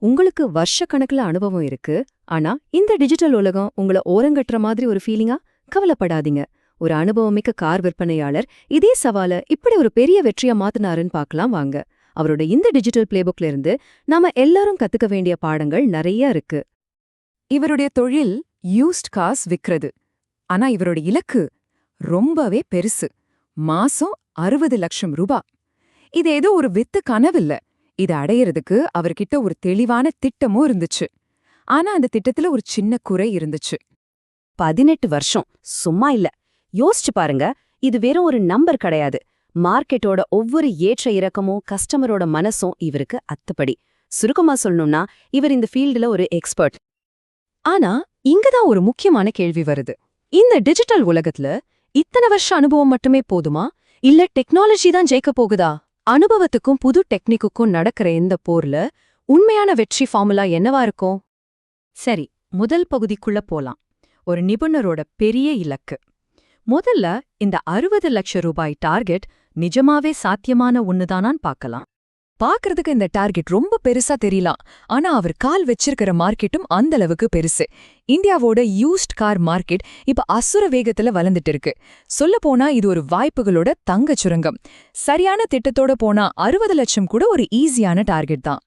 உங்களுக்கு வருஷக்கணக்குல அனுபவம் இருக்கு. ஆனா இந்த டிஜிட்டல் உலகம் உங்கள ஓரங்கட்டுற மாதிரி ஒரு ஃபீலிங்கா? கவலைப்படாதீங்க. ஒரு அனுபவமிக்க கார் விற்பனையாளர் இதே சவால இப்படி ஒரு பெரிய வெற்றியா மாத்துனாருன்னு பார்க்கலாம் வாங்க. அவரோட இந்த டிஜிட்டல் பிளேபுக்ல இருந்து நாம எல்லாரும் கத்துக்க வேண்டிய பாடங்கள் நிறைய இருக்கு. இவருடைய தொழில் யூஸ்ட் கார்ஸ் விக்கிறது. ஆனா இவரோட இலக்கு ரொம்பவே பெருசு. மாசம் 60 லட்சம் ரூபாய். இது ஏதோ ஒரு வித்து கனவில்ல. இதை அடையறதுக்கு அவர்கிட்ட ஒரு தெளிவான திட்டமும் இருந்துச்சு. ஆனா அந்த திட்டத்துல ஒரு சின்ன குறை இருந்துச்சு. 18 வருஷம் சும்மா இல்ல. யோசிச்சு பாருங்க, இது வெறும் ஒரு நம்பர் கிடையாது. மார்க்கெட்டோட ஒவ்வொரு ஏற்ற இறக்கமும் கஸ்டமரோட மனசும் இவருக்கு அத்துப்படி. சுருக்கமா சொல்லணும்னா இவர் இந்த ஃபீல்டுல ஒரு எக்ஸ்பர்ட். ஆனா இங்கதான் ஒரு முக்கியமான கேள்வி வருது. இந்த டிஜிட்டல் உலகத்துல இத்தனை வருஷ அனுபவம் மட்டுமே போதுமா, இல்ல டெக்னாலஜி தான் ஜெயிக்க போகுதா? அனுபவத்துக்கும் புது டெக்னிக்குக்கும் நடக்கிற இந்த போர்ல உண்மையான வெற்றி ஃபார்முலா என்னவா இருக்கும்? சரி, முதல் பகுதிக்குள்ள போலாம். ஒரு நிபுணரோட பெரிய இலக்கு. முதல்ல இந்த 60 லட்சம் ரூபாய் டார்கெட் நிஜமாவே சாத்தியமான ஒண்ணுதானான்னு பார்க்கலாம். பாக்குறதுக்கு இந்த டார்கெட் ரொம்ப பெருசா தெரியலாம். ஆனா அவர் கால் வச்சிருக்கிற மார்க்கெட்டும் அந்த அளவுக்கு பெருசு. இந்தியாவோட யூஸ்ட் கார் மார்க்கெட் இப்ப அசுர வேகத்துல வளர்ந்துட்டு இருக்கு. சொல்ல போனா இது ஒரு வாய்ப்புகளோட தங்க சுரங்கம். சரியான திட்டத்தோட போனா 60 லட்சம் கூட ஒரு ஈஸியான டார்கெட் தான்.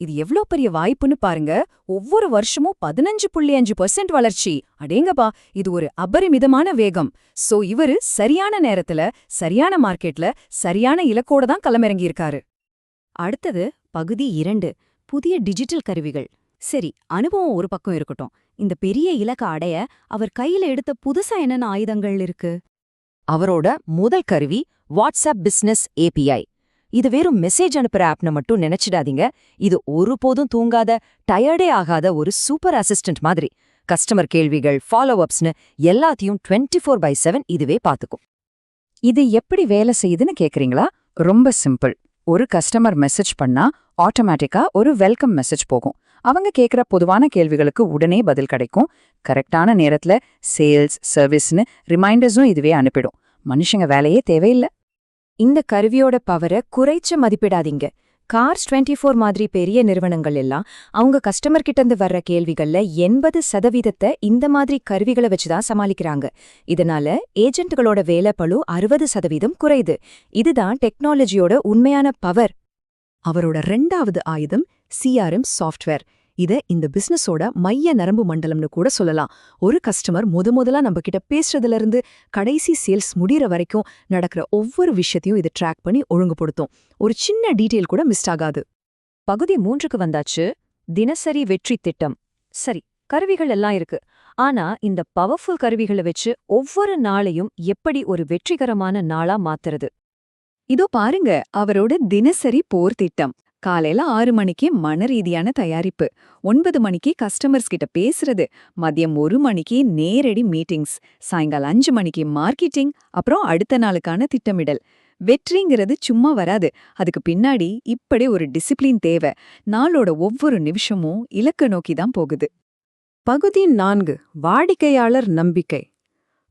இது எவ்ளோ பெரிய வாய்ப்புன்னு பாருங்க. ஒவ்வொரு வருஷமும் 15.5% வளர்ச்சி. அடேங்கப்பா, இது ஒரு அபரிமிதமான வேகம். சோ இவரு சரியான நேரத்துல சரியான மார்க்கெட்ல சரியான இலக்கோட தான் களமிறங்கியிருக்காரு. அடுத்தது பகுதி 2, புதிய டிஜிட்டல் கருவிகள். சரி, அனுபவம் ஒரு பக்கம் இருக்கட்டும். இந்த பெரிய இலக்க அடைய அவர் கையில எடுத்த புதுசா என்னென்ன ஆயுதங்கள் இருக்கு? அவரோட முதல் கருவி வாட்ஸ்அப் பிசினஸ் API. இது வெறும் மெசேஜ் அனுப்புற ஆப்னு மட்டும் நினைச்சிடாதீங்க. இது ஒருபோதும் தூங்காத, டயர்டே ஆகாத ஒரு சூப்பர் அசிஸ்டன்ட் மாதிரி. கஸ்டமர் கேள்விகள், ஃபாலோ அப்ஸ்னு எல்லாத்தையும் 24/7 இதுவே பாத்துக்கும். இது எப்படி வேலை செய்யுதுன்னு கேக்குறீங்களா? ரொம்ப சிம்பிள். ஒரு கஸ்டமர் மெசேஜ் பண்ணா ஆட்டோமேட்டிக்கா ஒரு வெல்கம் மெசேஜ் போகும். அவங்க கேக்குற பொதுவான கேள்விகளுக்கு உடனே பதில் கிடைக்கும். கரெக்டான நேரத்துல சேல்ஸ், சர்வீஸ்னு ரிமைண்டர்ஸும் இதுவே அனுப்பிடும். மனுஷங்க வேலையே தேவையில்லை. இந்த கருவியோட பவரை குறைச்சு மதிப்பிடாதீங்க. கார்ஸ் 24 மாதிரி பெரிய நிறுவனங்கள் எல்லாம் அவங்க கஸ்டமர் கிட்ட இருந்து வர்ற கேள்விகள்ல 80% இந்த மாதிரி கருவிகளை வச்சுதான் சமாளிக்கிறாங்க. இதனால ஏஜென்ட்களோட வேலைப்பளு 60% குறையுது. இதுதான் டெக்னாலஜியோட உண்மையான பவர். அவரோட 2வது ஆயுதம் CRM சாஃப்ட்வேர். இத இந்த பிசினஸோட மைய நரம்பு மண்டலம்னு கூட சொல்லலாம். ஒரு கஸ்டமர் முதலா நம்ம கிட்ட பேசுறதுல இருந்து கடைசி சேல்ஸ் முடிகிற வரைக்கும் நடக்கிற ஒவ்வொரு விஷயத்தையும் இது ட்ராக் பண்ணி ஒழுங்குபடுத்தும். ஒரு சின்ன டீட்டெயில் கூட மிஸ் ஆகாது. பகுதி 3க்கு வந்தாச்சு. தினசரி வெற்றி திட்டம். சரி, கருவிகள் எல்லாம் இருக்கு. ஆனா இந்த பவர்ஃபுல் கருவிகளை வச்சு ஒவ்வொரு நாளையும் எப்படி ஒரு வெற்றிகரமான நாளா மாத்துறது? இதோ பாருங்க அவரோட தினசரி போர் திட்டம். காலையில 6 மணிக்கு மனரீதியான தயாரிப்பு, 9 மணிக்கு கஸ்டமர்ஸ் கிட்ட பேசுறது, மதியம் 1 மணிக்கு நேரடி மீட்டிங்ஸ், சாயங்காலம் 5 மணிக்கு மார்க்கெட்டிங், அப்புறம் அடுத்த நாளுக்கான திட்டமிடல். வெற்றிங்கிறது சும்மா வராது. அதுக்கு பின்னாடி இப்படி ஒரு டிசிப்ளின் தேவை. நாளோட ஒவ்வொரு நிமிஷமும் இலக்க நோக்கி தான் போகுது. பகுதி 4, வாடிக்கையாளர் நம்பிக்கை.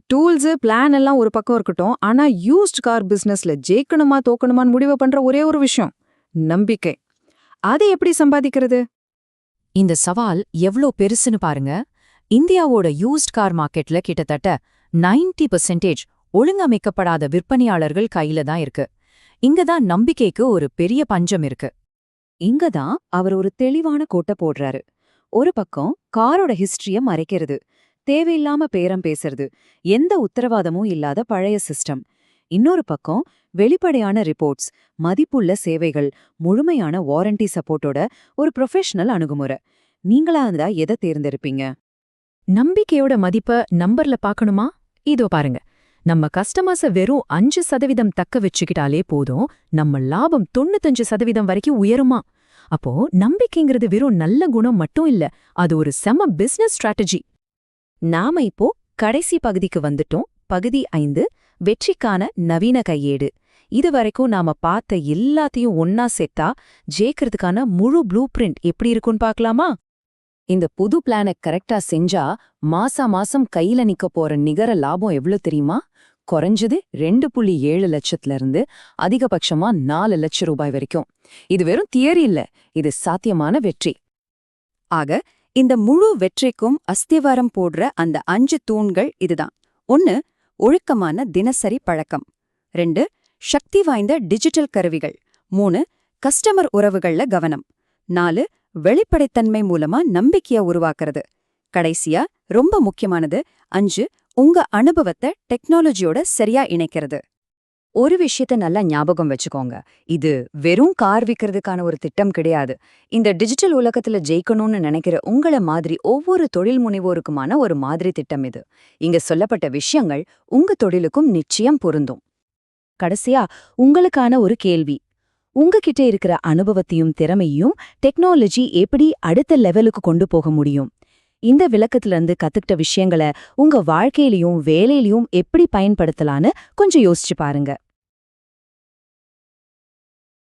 டூல்ஸ், பிளான் எல்லாம் ஒரு பக்கம் இருக்கட்டும். ஆனா யூஸ்ட் கார் பிசினஸ்ல ஜெயிக்கணுமா தோக்கணுமான்னு முடிவு பண்ற ஒரே ஒரு விஷயம் நம்பிக்கை. அதை எப்படி சம்பாதிக்கிறது? இந்த சவால் எவ்ளோ பெருசுன்னு பாருங்க. இந்தியாவோட யூஸ்ட் கார் மார்க்கெட்ல கிட்டத்தட்ட 90% ஒழுங்கமைக்கப்படாத விற்பனையாளர்கள் கையில தான் இருக்கு. இங்கதான் நம்பிக்கைக்கு ஒரு பெரிய பஞ்சம் இருக்கு. இங்கதான் அவர் ஒரு தெளிவான கோட்டை போடுறாரு. ஒரு பக்கம் காரோட ஹிஸ்டரிய மறைக்கிறது, தேவையில்லாம பேரம் பேசுறது, எந்த உத்தரவாதமும் இல்லாத பழைய சிஸ்டம். இன்னொரு பக்கம் வெளிப்படையான ரிப்போர்ட்ஸ், மதிப்புள்ள சேவைகள், முழுமையான வாரண்டி சப்போர்ட்டோட ஒரு ப்ரொஃபஷனல் அணுகுமுறை. நீங்களா இருந்தா எதை தேர்ந்தெடுப்பீங்க? நம்பிக்கையோட மதிப்ப நம்பர்ல பார்க்கணுமா? இதோ பாருங்க. நம்ம கஸ்டமர்ஸ வெறும் 5% தக்க வச்சுக்கிட்டாலே போதும், நம்ம லாபம் 95% வரைக்கும் உயருமா? அப்போ நம்பிக்கைங்கிறது வெறும் நல்ல குணம் மட்டும் இல்ல, அது ஒரு செம பிசினஸ் ஸ்ட்ராட்டஜி. நாம இப்போ கடைசி பகுதிக்கு வந்துட்டோம். பகுதி 5, வெற்றிக்கான நவீன கையேடு. இதுவரைக்கும் நாம பார்த்த எல்லாத்தையும் ஒன்னா சேர்த்தா ஜெயிக்கிறதுக்கான முழு ப்ளூ பிரிண்ட் எப்படி இருக்குன்னு பார்க்கலாமா? இந்த புது பிளானை கரெக்டா செஞ்சா மாசம் கையில நிக்க போற நிகர லாபம் எவ்வளவு தெரியுமா? குறைஞ்சது 2.7 லட்சத்துல இருந்து அதிகபட்சமா 4 லட்சம் ரூபாய் வரைக்கும். இது வெறும் தியரி இல்ல, இது சாத்தியமான வெற்றி. ஆக இந்த முழு வெற்றிக்கும் அஸ்திவாரம் போடுற அந்த 5 தூண்கள் இதுதான். 1 ஒழுக்கமான தினசரி பழக்கம். 2 சக்தி வாய்ந்த டிஜிட்டல் கருவிகள். 3 கஸ்டமர் உறவுகள்ல கவனம். 4 வெளிப்படைத்தன்மை மூலமா நம்பிக்கைய உருவாக்குறது. கடைசியா ரொம்ப முக்கியமானது 5 உங்க அனுபவத்தை டெக்னாலஜியோட சரியா இணைக்கிறது. ஒரு விஷயத்த நல்லா ஞாபகம் வச்சுக்கோங்க. இது வெறும் கார் விக்கிறதுக்கான ஒரு திட்டம் கிடையாது. இந்த டிஜிட்டல் உலகத்துல ஜெயிக்கணும்னு நினைக்கிற உங்கள மாதிரி ஒவ்வொரு தொழில் முனைவோருக்குமான ஒரு மாதிரி திட்டம் இது. இங்க சொல்லப்பட்ட விஷயங்கள் உங்க தொழிலுக்கும் நிச்சயம் பொருந்தும். கடைசியா உங்களுக்கான ஒரு கேள்வி. உங்ககிட்ட இருக்கிற அனுபவத்தையும் திறமையும் டெக்னாலஜி எப்படி அடுத்த லெவலுக்கு கொண்டு போக முடியும்? இந்த விளக்கத்துல இருந்து கத்துக்கிட்ட விஷயங்களை உங்க வாழ்க்கையிலயும் வேலையிலயும் எப்படி பயன்படுத்தலான்னு கொஞ்சம் யோசிச்சு பாருங்க.